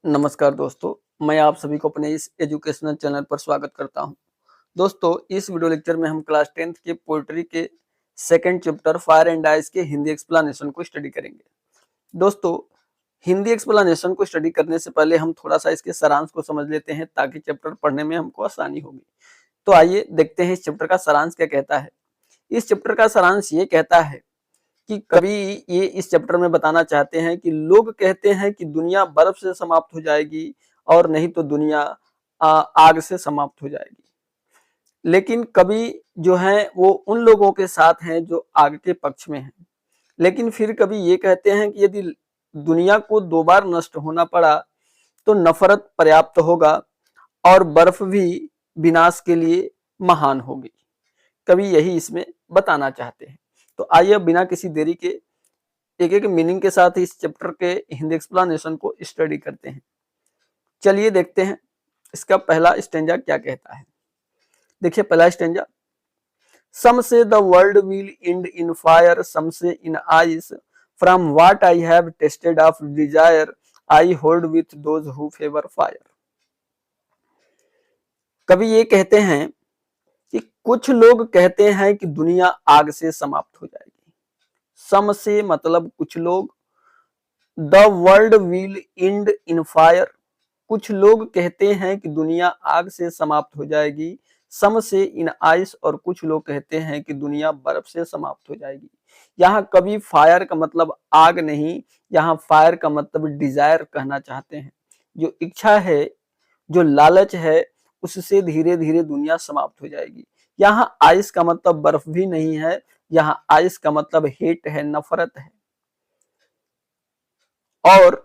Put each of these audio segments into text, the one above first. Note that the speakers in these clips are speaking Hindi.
नमस्कार दोस्तों, मैं आप सभी को अपने इस एजुकेशनल चैनल पर स्वागत करता हूं। दोस्तों, इस वीडियो लेक्चर में हम क्लास 10th के पोएट्री के second chapter fire and ice के हिंदी एक्सप्लेनेशन को स्टडी करेंगे। दोस्तों, हिंदी एक्सप्लेनेशन को स्टडी करने से पहले हम थोड़ा सा इसके सारांश को समझ लेते हैं ताकि चैप्टर पढ़ने में हमको आसानी होगी। तो आइए देखते हैं इस चैप्टर का सारांश क्या कहता है। इस चैप्टर का सारांश ये कहता है कि कवि ये इस चैप्टर में बताना चाहते हैं कि लोग कहते हैं कि दुनिया बर्फ से समाप्त हो जाएगी और नहीं तो दुनिया आग से समाप्त हो जाएगी। लेकिन कवि जो है वो उन लोगों के साथ हैं जो आग के पक्ष में हैं। लेकिन फिर कवि ये कहते हैं कि यदि दुनिया को दो बार नष्ट होना पड़ा तो नफरत पर्याप्त होगा और बर्फ भी विनाश के लिए महान होगी। कवि यही इसमें बताना चाहते हैं। तो आइए बिना किसी देरी के एक एक मीनिंग के साथ इस चैप्टर के हिंदी एक्सप्लेनेशन को स्टडी करते हैं। चलिए देखते हैं इसका पहला स्टेंजा क्या कहता है। देखिए पहला stanza, some say the world will end in fire, some say in ice, from what I have tasted of desire, I hold with those who favour fire. कवि ये कहते हैं कि कुछ लोग कहते हैं कि दुनिया आग से समाप्त हो जाएगी। सम से मतलब कुछ लोग, the world will end in fire, कुछ लोग कहते हैं कि दुनिया आग से समाप्त हो जाएगी। सम से इन आइस, और कुछ लोग कहते हैं कि दुनिया बर्फ से समाप्त हो जाएगी। यहाँ कभी फायर का मतलब आग नहीं, यहाँ फायर का मतलब डिजायर कहना चाहते हैं। जो इच्छा है, जो लालच है, उससे धीरे धीरे दुनिया समाप्त हो जाएगी। यहाँ आइस का मतलब बर्फ भी नहीं है, यहाँ आइस का मतलब हेट है, नफरत है। और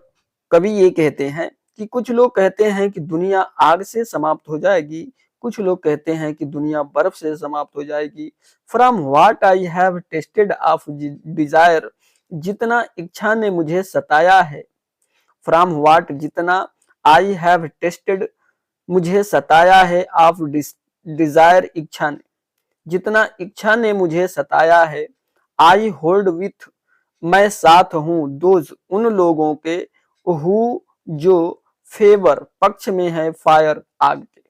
कवि ये कहते हैं कि कुछ लोग कहते हैं कि दुनिया आग से समाप्त हो जाएगी, कुछ लोग कहते हैं कि दुनिया बर्फ से समाप्त हो जाएगी। From what I have tasted of Dzire, जितना इच्छा ने मुझे सताया है। फ्रॉम व्हाट, जितना, आई हैव टेस्टेड, मुझे सताया है, ऑफ डिजायर, इच्छा ने, जितना इच्छा ने मुझे सताया है। आई होल्ड विथ, मैं साथ हूं, दोज, उन लोगों के, हु, जो, फेवर, पक्ष में है, फायर, आग के।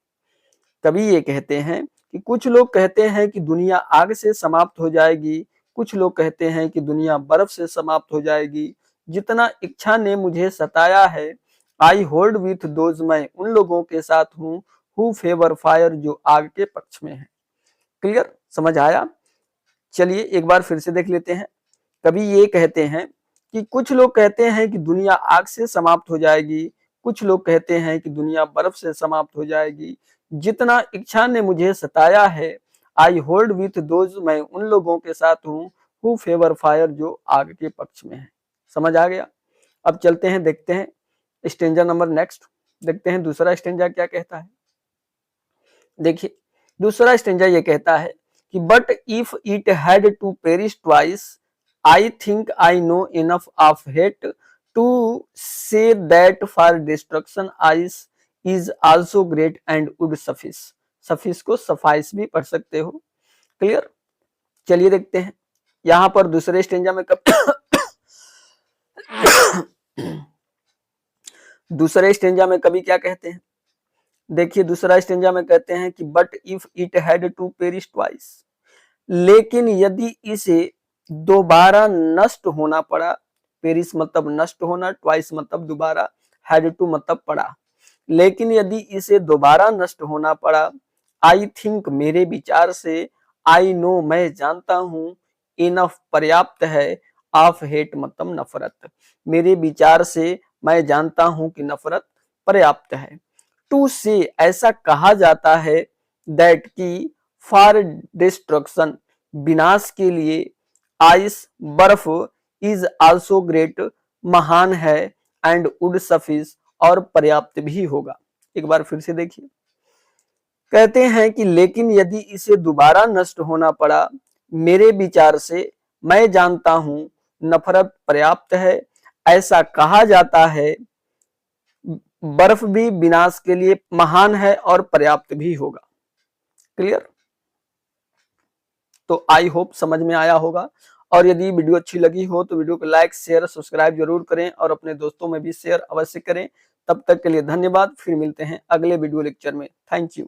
कवि ये कहते हैं कि कुछ लोग कहते हैं कि दुनिया आग से समाप्त हो जाएगी, कुछ लोग कहते हैं कि दुनिया बर्फ से समाप्त हो जाएगी। जितना इच्छा ने मुझे सताया है, आई होल्ड विथ दोज, मैं उन लोगों के साथ हूं, हु फेवर फायर, जो आग के पक्ष में है। क्लियर, समझ आया? चलिए एक बार फिर से देख लेते हैं। कवि ये कहते हैं कि कुछ लोग कहते हैं कि दुनिया आग से समाप्त हो जाएगी, कुछ लोग कहते हैं कि दुनिया बर्फ से समाप्त हो जाएगी। जितना इच्छा ने मुझे सताया है, आई होल्ड विथ दोज, मैं उन लोगों के साथ हूं, हु फेवर फायर, जो आग के पक्ष में है। समझ आ गया? अब चलते हैं, देखते हैं स्टेंजा नंबर नेक्स्ट। देखते हैं दूसरा स्टेंजा क्या कहता है। देखिए दूसरा स्टेंजा ये कहता है कि but if it had to perish twice, I think I know enough of hate to say that for destruction ice is also great and would suffice. Suffice को सफाइस भी पढ़ सकते हो। क्लियर, चलिए देखते हैं यहां पर दूसरे स्टेंजा में दूसरे स्टेंजा में कवि क्या कहते हैं। देखिए दूसरा स्टेंजा में कहते हैं कि but if it had to perish twice, लेकिन यदि इसे दोबारा नष्ट होना पड़ा, पेरिश मतलब नष्ट होना, ट्वाइस मतलब दोबारा, हैड टू मतलब पड़ा, लेकिन यदि इसे दोबारा नष्ट होना पड़ा, आई थिंक, मेरे विचार से, आई नो, मैं जानता हूं, इनफ, पर्याप्त है, ऑफ हेट मतलब नफरत, मेरे विचार से मैं जानता हूं कि नफरत पर्याप्त है। टू से, ऐसा कहा जाता है, दैट की, फॉर डिस्ट्रक्शन, विनाश के लिए, आइस, बर्फ, इज आल्सो ग्रेट, महान है, एंड वुड सफिस, और पर्याप्त भी होगा। एक बार फिर से देखिए, कहते हैं कि लेकिन यदि इसे दोबारा नष्ट होना पड़ा, मेरे विचार से, मैं जानता हूं, नफरत पर्याप्त है, ऐसा कहा जाता है, बर्फ भी विनाश के लिए महान है और पर्याप्त भी होगा। क्लियर? तो आई होप समझ में आया होगा। और यदि वीडियो अच्छी लगी हो तो वीडियो को लाइक, शेयर, सब्सक्राइब जरूर करें और अपने दोस्तों में भी शेयर अवश्य करें तब तक के लिए धन्यवाद। फिर मिलते हैं अगले वीडियो लेक्चर में। Thank you.